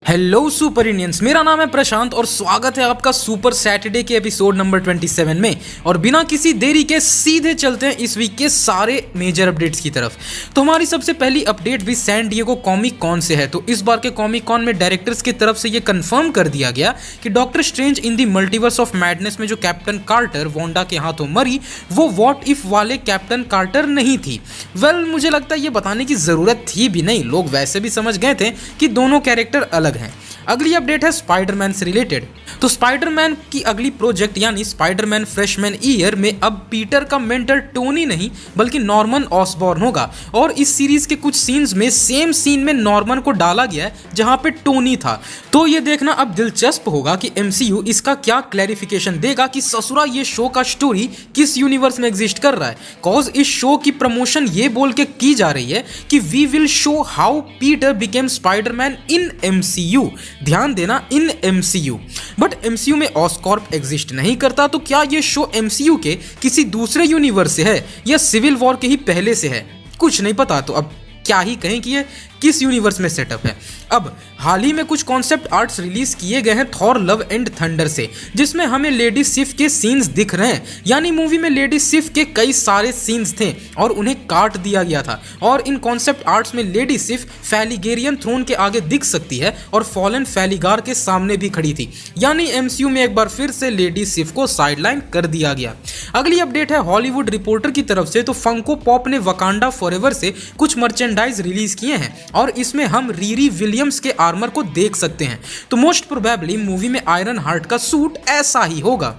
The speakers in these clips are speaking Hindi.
हेलो सुपर इंडियंस, मेरा नाम है प्रशांत और स्वागत है आपका सुपर सैटरडे के एपिसोड नंबर 27 में। और बिना किसी देरी के सीधे चलते हैं इस वीक के सारे मेजर अपडेट्स की तरफ। तो हमारी सबसे पहली अपडेट भी सैन डिएगो कॉमिक कॉन से है। तो इस बार के कॉमिक कॉन में डायरेक्टर्स की तरफ से ये कंफर्म कर दिया गया कि doctor strange in the multiverse of madness में जो कैप्टन कार्टर वांडा के हाथों मरी, वो व्हाट इफ वाले कैप्टन कार्टर नहीं थी। मुझे लगता है ये बताने की जरूरत थी भी नहीं, लोग वैसे भी समझ गए थे कि दोनों कैरेक्टर अलग हैं। अगली अपडेट है स्पाइडरमैन से रिलेटेड। तो स्पाइडरमैन की अगली प्रोजेक्ट यानी स्पाइडरमैन फ्रेशमैन ईयर में अब पीटर का मेंटर टोनी नहीं बल्कि नॉर्मन ऑसबॉर्न होगा। और इस सीरीज के कुछ सीन्स में सेम सीन में नॉर्मन को डाला गया है जहां पे टोनी था। तो ये देखना अब दिलचस्प होगा कि एमसीयू इसका क्या क्लैरिफिकेशन देगा कि ससुरा ये शो का स्टोरी किस यूनिवर्स में एग्जिस्ट कर रहा है। कॉज इस शो की प्रमोशन ये बोल के की जा रही है कि we will show how Peter became Spiderman in MCU. ध्यान देना, इन एमसीयू। बट एमसीयू में ऑस्कॉर्प एग्जिस्ट नहीं करता, तो क्या ये शो एमसीयू के किसी दूसरे यूनिवर्स से है या सिविल वॉर के ही पहले से है, कुछ नहीं पता। तो अब क्या ही कहें कि ये किस यूनिवर्स में सेटअप है। अब हाल ही में कुछ कॉन्सेप्ट आर्ट्स रिलीज किए गए हैं थॉर लव एंड थंडर से, जिसमें हमें लेडी सिफ के सीन्स दिख रहे हैं। यानी मूवी में लेडी सिफ के कई सारे सीन्स थे और उन्हें काट दिया गया था। और इन कॉन्सेप्ट आर्ट्स में लेडी सिफ फैलिगेरियन थ्रोन के आगे दिख सकती है और फॉलन फैलिगार के सामने भी खड़ी थी। यानी एमसीयू में एक बार फिर से लेडी सिफ को साइडलाइन कर दिया गया। अगली अपडेट है हॉलीवुड रिपोर्टर की तरफ से। तो फंको पॉप ने वकांडा फॉरएवर से कुछ मर्चेंडाइज रिलीज किए हैं और इसमें हम रीरी विलियम्स के आर्मर को देख सकते हैं। तो मोस्ट प्रोबेबली मूवी में आयरन हार्ट का सूट ऐसा ही होगा।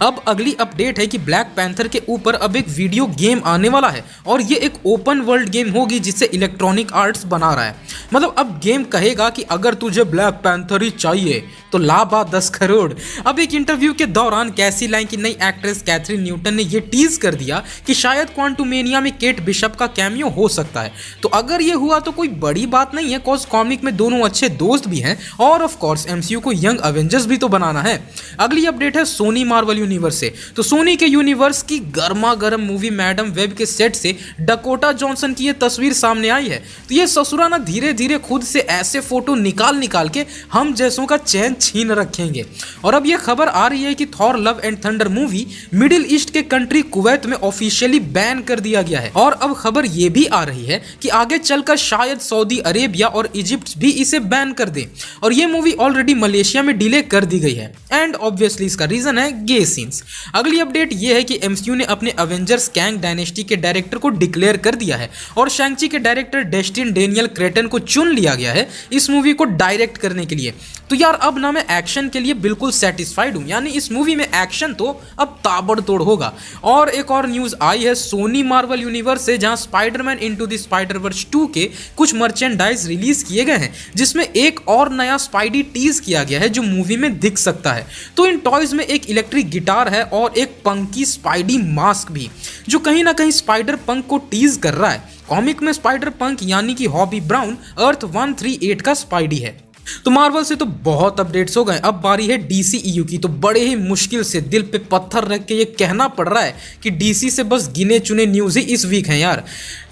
अब अगली अपडेट है कि ब्लैक पैंथर के ऊपर अब एक वीडियो गेम आने वाला है और ये एक ओपन वर्ल्ड गेम होगी जिसे इलेक्ट्रॉनिक आर्ट्स बना रहा है। मतलब अब गेम कहेगा कि अगर तुझे ब्लैक पैंथर ही चाहिए तो लाबा 10 करोड़। अब एक इंटरव्यू के दौरान कैसी लाइन की नई एक्ट्रेस कैथरीन न्यूटन ने यह टीज कर दिया कि शायद क्वांटुमेनिया में केट बिशप का कैमियो हो सकता है। तो अगर ये हुआ तो कोई बड़ी बात नहीं है, कॉज कॉमिक में दोनों अच्छे दोस्त भी हैं और ऑफ कोर्स एमसीयू को यंग अवेंजर्स भी तो बनाना है। अगली अपडेट है सोनी मार्वल यूनिवर्स से। तो सोनी के यूनिवर्स की गर्मा गर्म मूवी मैडम वेब के सेट से डकोटा जॉनसन की ये तस्वीर सामने आई है। तो ये ससुरा ना धीरे धीरे खुद से ऐसे फोटो निकाल के हम जैसों का चैन छीन रखेंगे। और अब ये खबर आ रही है कि Thor love and thunder movie middle east के कंट्री कुवैत में ऑफिशियली बैन कर दिया गया है। और अब खबर ये भी आ रही है कि आगे चलकर शायद सऊदी अरेबिया और इजिप्ट भी इसे बैन कर दे। और ये मूवी ऑलरेडी मलेशिया में डिले कर दी गई है एंड ऑब्वियसली इसका रीजन है गे सीन्स। अगली अपडेट यह है कि एमसीयू ने अपने अवेंजर्स कैंग डायनेस्टी के डायरेक्टर को डिक्लेयर कर दिया है और शैंग-ची के डायरेक्टर डेस्टिन डेनियल क्रेटन को चुन लिया गया है इस मूवी को डायरेक्ट करने के लिए। तो यार अब ना मैं एक्शन के लिए बिल्कुल सेटिस्फाइड हूं, यानी इस मूवी में एक्शन तो अब ताबड़तोड़ होगा। और एक और न्यूज आई है सोनी मार्वल यूनिवर्स से, जहां स्पाइडरमैन इनटू द स्पाइडरवर्स 2 के कुछ मर्चेंडाइज रिलीज किए गए हैं जिसमें एक और नया स्पाइडी टीज किया गया है जो मूवी में दिख सकता है। तो इन टॉयज में एक इलेक्ट्रिक गिटार है और एक पंकी स्पाइडी मास्क भी, जो कहीं ना कहीं स्पाइडर पंक को टीज कर रहा है। कॉमिक में स्पाइडर पंक यानी कि हॉबी ब्राउन अर्थ 138 का स्पाइडी है। तो मार्वल से तो बहुत अपडेट्स हो गए, अब बारी है डीसीईयू की। तो बड़े ही मुश्किल से दिल पे पत्थर रख के ये कहना पड़ रहा है कि डीसी से बस गिने चुने न्यूज ही इस वीक हैं यार।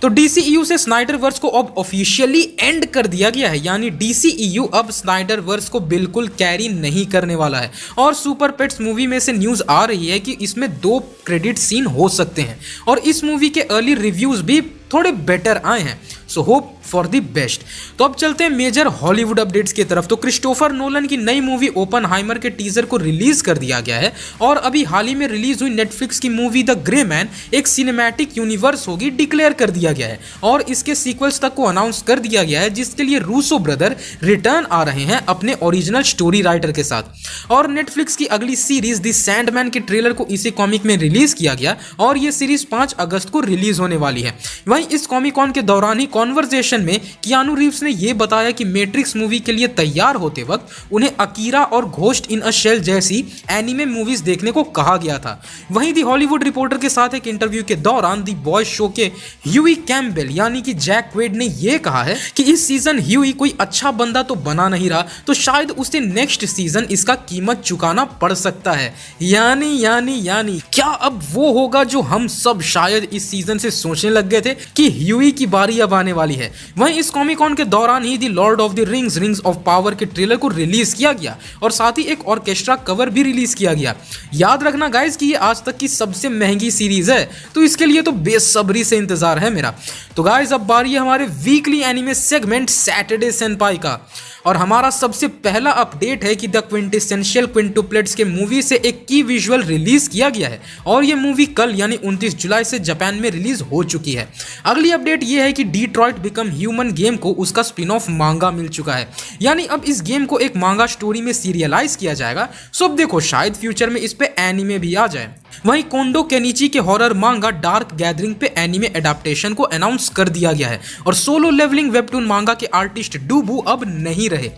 तो डीसीईयू से स्नाइडरवर्स को अब ऑफिशियली एंड कर दिया गया है, यानी डीसीईयू अब स्नाइडरवर्स को बिल्कुल कैरी नहीं करने वाला है। और सुपर पेट्स मूवी में से न्यूज आ रही है कि इसमें 2 क्रेडिट सीन हो सकते हैं और इस मूवी के अर्ली रिव्यूज भी थोड़े बेटर आए हैं। So hope for the best. तो अब चलते हैं मेजर हॉलीवुड अपडेट्स की तरफ। तो क्रिस्टोफर नोलन की नई मूवी ओपनहाइमर के टीजर को रिलीज कर दिया गया है और अभी हाल ही में रिलीज हुई नेटफ्लिक्स की मूवी द ग्रे मैन एक सिनेमैटिक यूनिवर्स होगी डिक्लेयर कर दिया गया है और इसके सीक्वल्स तक को अनाउंस कर दिया गया है, जिसके लिए रूसो ब्रदर रिटर्न आ रहे हैं अपने ओरिजिनल स्टोरी राइटर के साथ। और नेटफ्लिक्स की अगली सीरीज द सैंडमैन के ट्रेलर को इसी कॉमिक में रिलीज किया गया और ये सीरीज 5 अगस्त को रिलीज होने वाली है। वहीं इस कॉमिक कॉन के दौरान ही कॉन्वर्सेशन में कियानू रीव्स ने यह बताया कि मैट्रिक्स मूवी के लिए तैयार होते वक्त उन्हें अकीरा और घोस्ट इन अ शेल जैसी एनिमे मूवीज देखने को कहा गया था। वहीं दी हॉलीवुड रिपोर्टर के साथ एक इंटरव्यू के दौरान दी बॉयज शो के ह्यूई कैम्पबेल यानी कि जैक क्वेड ने यह कहा है कि इस सीजन ह्यूई कोई अच्छा बंदा तो बना नहीं रहा, तो शायद उसे नेक्स्ट सीजन इसका कीमत चुकाना पड़ सकता है। यानी क्या अब वो होगा जो हम सब शायद इस सीजन से सोचने लग गए थे कि ह्यूई की बारी अब आने आने वाली है। वहीं इस कॉमिक कॉन के दौरान ही the Lord of the Rings of Power के ट्रेलर को रिलीज किया गया और साथ ही एक ऑर्केस्ट्रा कवर भी रिलीज किया गया। याद रखना गाइस कि ये आज तक की सबसे महंगी सीरीज है, तो इसके लिए तो बेसब्री से इंतजार है मेरा। तो गाइस अब बारी है हमारे weekly anime segment Saturday senpai का, और हमारा सबसे पहला अपडेट है कि द क्विंटेसेंशियल क्विंटुप्लेट्स के मूवी से एक की विजुअल रिलीज किया गया है और ये मूवी कल यानी 29 जुलाई से जापान में रिलीज हो चुकी है। अगली अपडेट ये है कि डिट्रॉइट बिकम ह्यूमन गेम को उसका स्पिन ऑफ मांगा मिल चुका है, यानी अब इस गेम को एक मांगा स्टोरी में सीरियलाइज किया जाएगा। सो अब देखो शायद फ्यूचर में इस पे एनिमे भी आ जाए। वहीं कोंडो केनिची के हॉरर मांगा डार्क गैदरिंग पे एनिमे एडाप्टेशन को अनाउंस कर दिया गया है और सोलो लेवलिंग वेबटून मांगा के आर्टिस्ट डूबू अब नहीं रहे।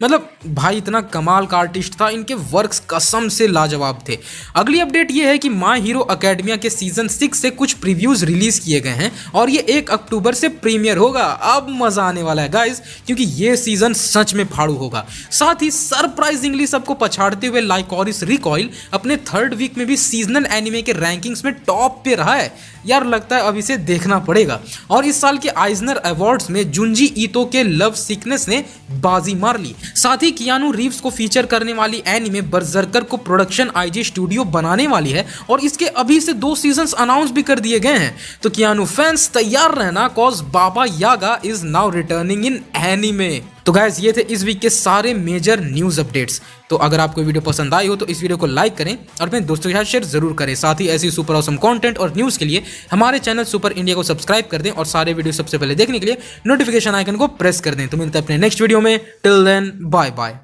मतलब भाई इतना कमाल का आर्टिस्ट था, इनके वर्क्स कसम से लाजवाब थे। अगली अपडेट ये है कि माय हीरो एकेडमिया के सीजन 6 से कुछ प्रीव्यूज रिलीज किए गए हैं और ये 1 अक्टूबर से प्रीमियर होगा। अब मजा आने वाला है गाइस, क्योंकि ये सीजन सच में फाड़ू होगा। साथ ही सरप्राइजिंगली सबको पछाड़ते हुए लाइकोरिस रिकॉइल अपने 3rd वीक में भी सीजनल एनिमे के रैंकिंग्स में टॉप पे रहा है। यार लगता है अब इसे देखना पड़ेगा। और इस साल के आइजनर अवार्ड्स में जुंजी ईतो के लव सिकनेस ने बाजी मार ली। साथ ही कियानू रीव्स को फीचर करने वाली एनिमे बर्जर्कर को प्रोडक्शन आईजी स्टूडियो बनाने वाली है और इसके अभी से 2 सीजन्स अनाउंस भी कर दिए गए हैं। तो कियानू फैंस तैयार रहना, कॉज बाबा यागा is now returning in anime. तो गाइस ये थे इस वीक के सारे मेजर न्यूज अपडेट्स। तो अगर आपको वीडियो पसंद आई हो तो इस वीडियो को लाइक करें और अपने दोस्तों के साथ शेयर जरूर करें। साथ ही ऐसी सुपर ऑसम कंटेंट और न्यूज के लिए हमारे चैनल सुपर इंडिया को सब्सक्राइब कर दें और सारे वीडियो सबसे पहले देखने के लिए नोटिफिकेशन आइकन को प्रेस कर दें। तो मिलते हैं अपने नेक्स्ट वीडियो में। Till then bye bye.